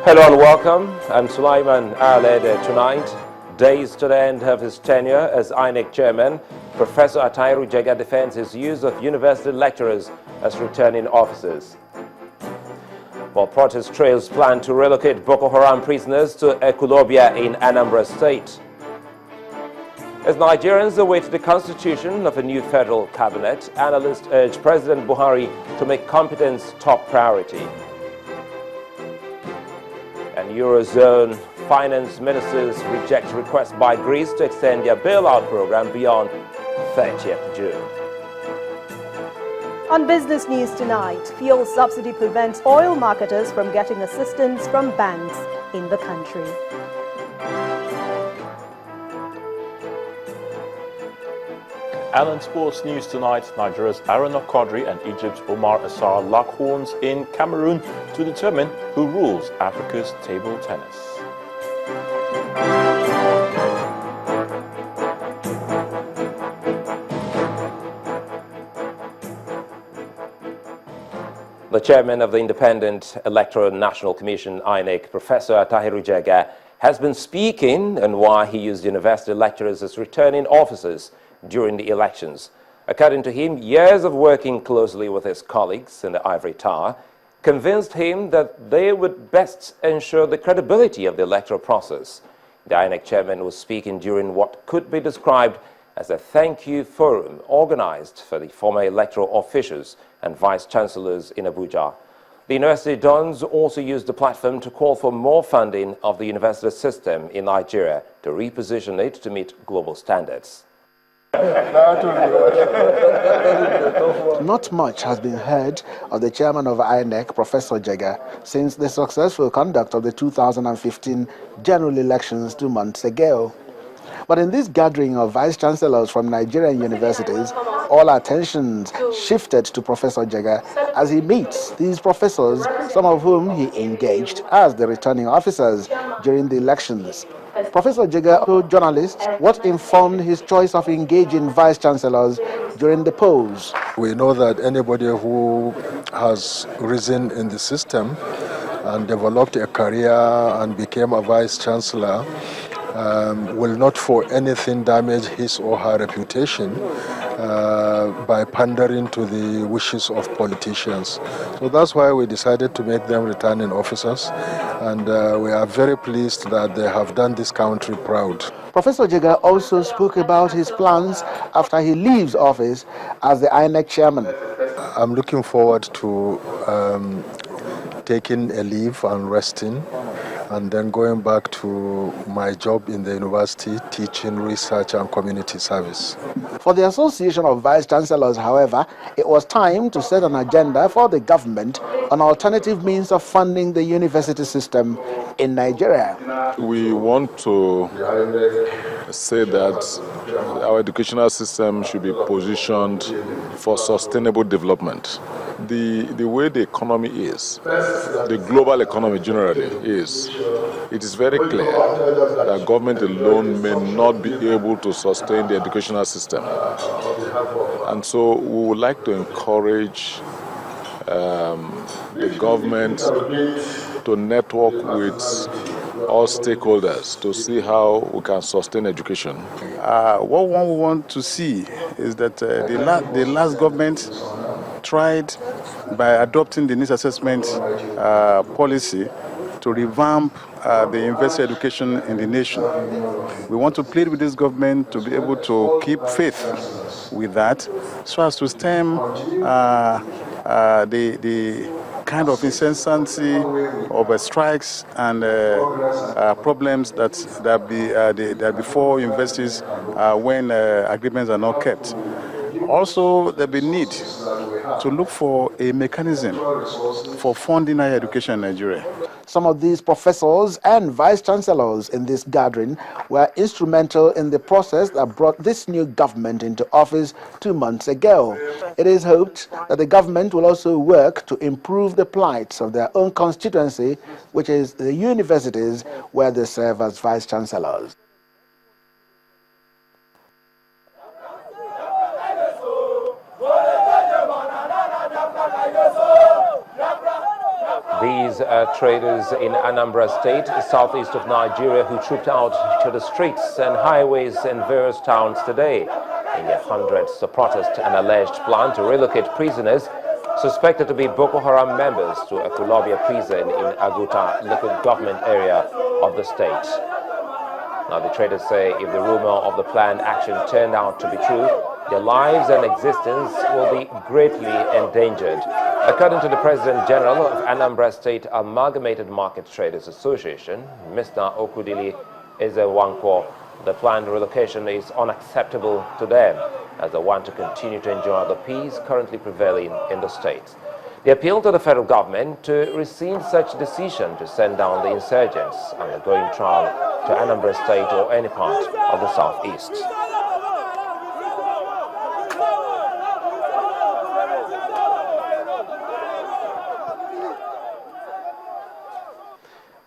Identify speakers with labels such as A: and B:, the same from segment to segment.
A: Hello and welcome. I'm Sulaiman Aled. Tonight, days to the end of his tenure as INEC chairman, Professor Atairu Jega defends his use of university lecturers as returning officers. While protest trails plan to relocate Boko Haram prisoners to Ekulobia in Anambra state. As Nigerians await the constitution of a new federal cabinet, analysts urge President Buhari to make competence top priority. And Eurozone finance ministers reject requests by Greece to extend their bailout program beyond 30th June.
B: On business news tonight, fuel subsidy prevents oil marketers from getting assistance from banks in the country.
C: And on sports news tonight, Nigeria's Aaron Okodri and Egypt's Omar Assar lock horns in Cameroon to determine who rules Africa's table tennis.
A: The chairman of the Independent Electoral National Commission, INEC, Professor Atairu Jega, has been speaking on why he used university lecturers as returning officers during the elections. According to him, years of working closely with his colleagues in the Ivory Tower convinced him that they would best ensure the credibility of the electoral process. The INEC chairman was speaking during what could be described as a thank you forum organized for the former electoral officials and vice-chancellors in Abuja. The university dons also used the platform to call for more funding of the university system in Nigeria to reposition it to meet global standards.
D: Not much has been heard of the chairman of INEC, Professor Jega, since the successful conduct of the 2015 general elections 2 months ago. But in this gathering of vice-chancellors from Nigerian universities, all attentions shifted to Professor Jega as he meets these professors, some of whom he engaged as the returning officers during the elections. Professor Jega told journalists what informed his choice of engaging vice-chancellors during the polls.
E: We know that anybody who has risen in the system and developed a career and became a vice-chancellor will not for anything damage his or her reputation by pandering to the wishes of politicians. So that's why we decided to make them returning officers, and we are very pleased that they have done this country proud.
D: Professor Jega also spoke about his plans after he leaves office as the INEC chairman.
E: I'm looking forward to taking a leave and resting, and then going back to my job in the university, teaching, research, and community service.
D: For the Association of Vice-Chancellors, however, it was time to set an agenda for the government on alternative means of funding the university system in Nigeria.
F: We want to say that our educational system should be positioned for sustainable development. The way the economy is, the global economy generally is, it is very clear that government alone may not be able to sustain the educational system. And so we would like to encourage the government to network with all stakeholders to see how we can sustain education.
G: What one we want to see is that the last government tried by adopting the needs assessment policy to revamp the university education in the nation. We want to plead with this government to be able to keep faith with that so as to stem the kind of inconsistency of strikes and problems that before universities when agreements are not kept. Also, there will be need to look for a mechanism for funding higher education in Nigeria.
D: Some of these professors and vice-chancellors in this gathering were instrumental in the process that brought this new government into office 2 months ago. It is hoped that the government will also work to improve the plight of their own constituency, which is the universities where they serve as vice-chancellors.
A: These traders in Anambra State, southeast of Nigeria, who trooped out to the streets and highways in various towns today in their hundreds to protest an alleged plan to relocate prisoners suspected to be Boko Haram members to a Kulobia prison in Aguta local government area of the state. Now, the traders say if the rumor of the planned action turned out to be true, their lives and existence will be greatly endangered. According to the President General of Anambra State Amalgamated Market Traders Association, Mr. Okudili Ezewankwo, the planned relocation is unacceptable to them, as they want to continue to enjoy the peace currently prevailing in the state. They appeal to the federal government to rescind such decision to send down the insurgents undergoing trial to Anambra State or any part of the southeast.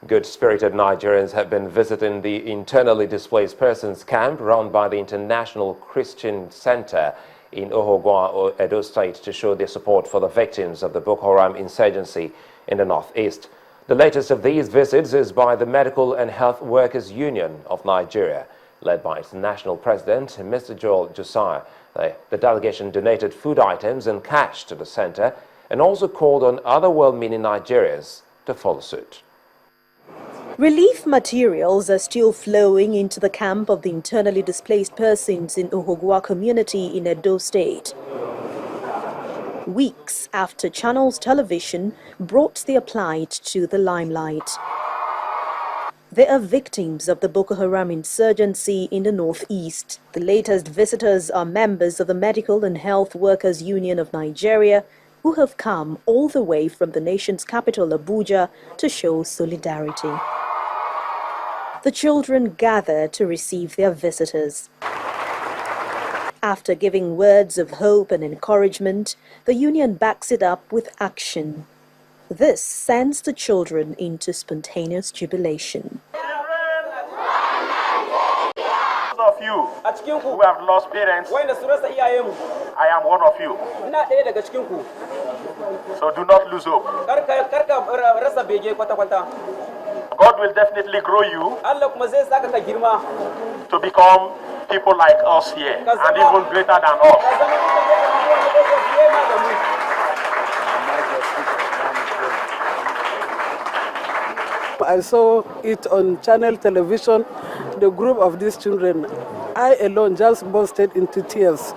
A: Good-spirited Nigerians have been visiting the internally displaced persons camp run by the International Christian Center in Ohogwa, Edo State, to show their support for the victims of the Boko Haram insurgency in the northeast. The latest of these visits is by the Medical and Health Workers Union of Nigeria, led by its national president, Mr. Joel Josiah. The delegation donated food items and cash to the center and also called on other well-meaning Nigerians to follow suit.
B: Relief materials are still flowing into the camp of the internally displaced persons in Ohogwa community in Edo State. Weeks after Channels Television brought their plight to the limelight. They are victims of the Boko Haram insurgency in the northeast. The latest visitors are members of the Medical and Health Workers Union of Nigeria, who have come all the way from the nation's capital, Abuja, to show solidarity. The children gather to receive their visitors. After giving words of hope and encouragement, the union backs it up with action. This sends the children into spontaneous jubilation.
H: Of you who have lost parents, I am one of you. So do not lose hope. God will definitely grow you to become people like us here and even greater than us.
I: I saw it on Channel Television, the group of these children. I alone just bursted into tears.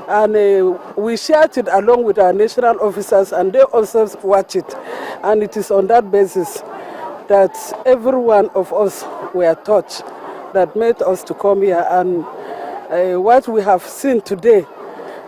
I: And we shared it along with our national officers, and they also watch it. And it is on that basis that every one of us were touched, that made us to come here. And what we have seen today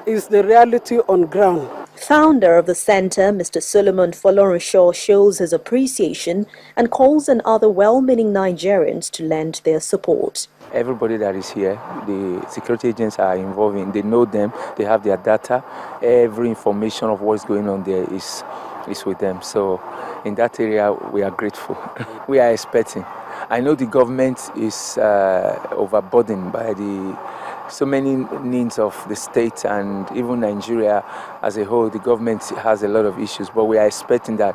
I: is the reality on ground.
B: Founder of the center, Mr. Solomon Folorunshaw, shows his appreciation and calls on other well-meaning Nigerians to lend their support.
J: Everybody that is here, the security agents are involved in, they know them, they have their data, every information of what's going on there is with them. So in that area, we are grateful. We are expecting. I know the government is overburdened by so many needs of the state and even Nigeria as a whole. The government has a lot of issues, but we are expecting that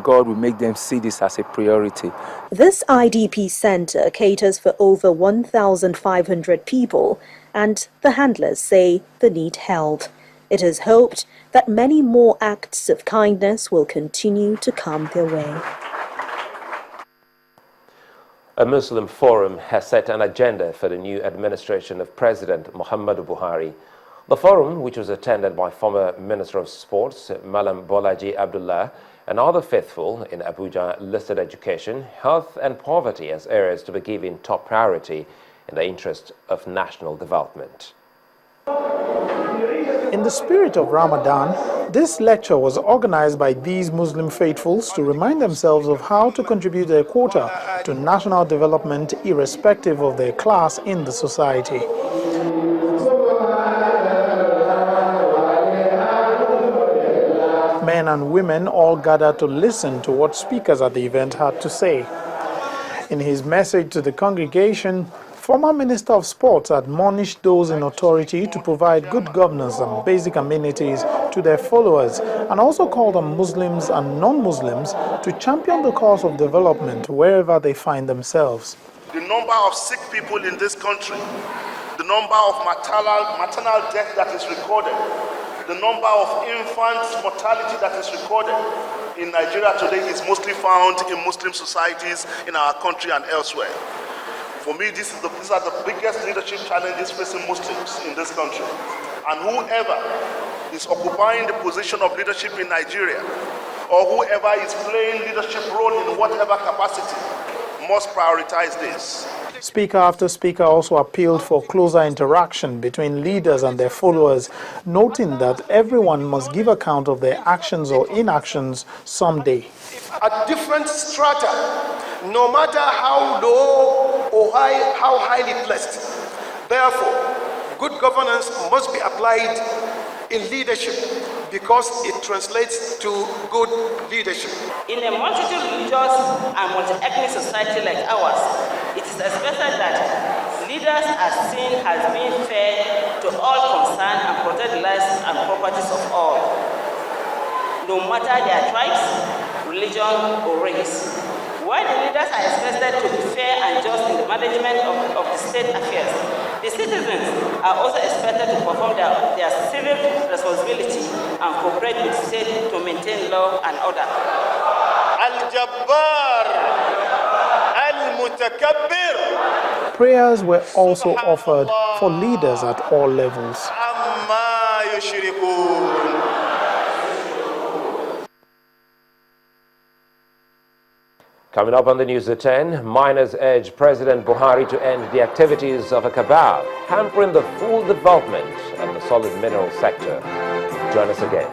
J: God will make them see this as a priority.
B: This IDP center caters for over 1,500 people, and the handlers say they need help. It is hoped that many more acts of kindness will continue to come their way.
A: A Muslim forum has set an agenda for the new administration of President Muhammadu Buhari. The forum, which was attended by former Minister of Sports, Malam Bolaji Abdullah, and other faithful in Abuja, listed education, health and poverty as areas to be given top priority in the interest of national development.
K: In the spirit of Ramadan, this lecture was organized by these Muslim faithfuls to remind themselves of how to contribute their quota to national development irrespective of their class in the society. Men and women all gathered to listen to what speakers at the event had to say. In his message to the congregation, former Minister of Sports admonished those in authority to provide good governance and basic amenities to their followers and also called on Muslims and non-Muslims to champion the cause of development wherever they find themselves.
L: The number of sick people in this country, the number of maternal death that is recorded, the number of infant mortality that is recorded in Nigeria today is mostly found in Muslim societies in our country and elsewhere. For me, these are the biggest leadership challenges facing Muslims in this country. And whoever is occupying the position of leadership in Nigeria, or whoever is playing leadership role in whatever capacity, must prioritize this.
K: Speaker after speaker also appealed for closer interaction between leaders and their followers, noting that everyone must give account of their actions or inactions someday.
M: At different strata, no matter how low or how highly placed. Therefore, good governance must be applied in leadership because it translates to good leadership.
N: In a multi-religious and multi-ethnic society like ours, it is expected that leaders are seen as being fair to all concerned and protect the lives and properties of all, no matter their tribes, religion, or race. While the leaders are expected to be fair and just in the management of the state affairs, the citizens are also expected to perform their civic responsibility and cooperate with the state to maintain law and order.
M: Al-Jabbar, Al-Mutakabbir.
K: Prayers were also offered for leaders at all levels.
M: Amma yushrikun.
A: Coming up on the news at 10, miners urge President Buhari to end the activities of a cabal, hampering the full development of the solid mineral sector. Join us again.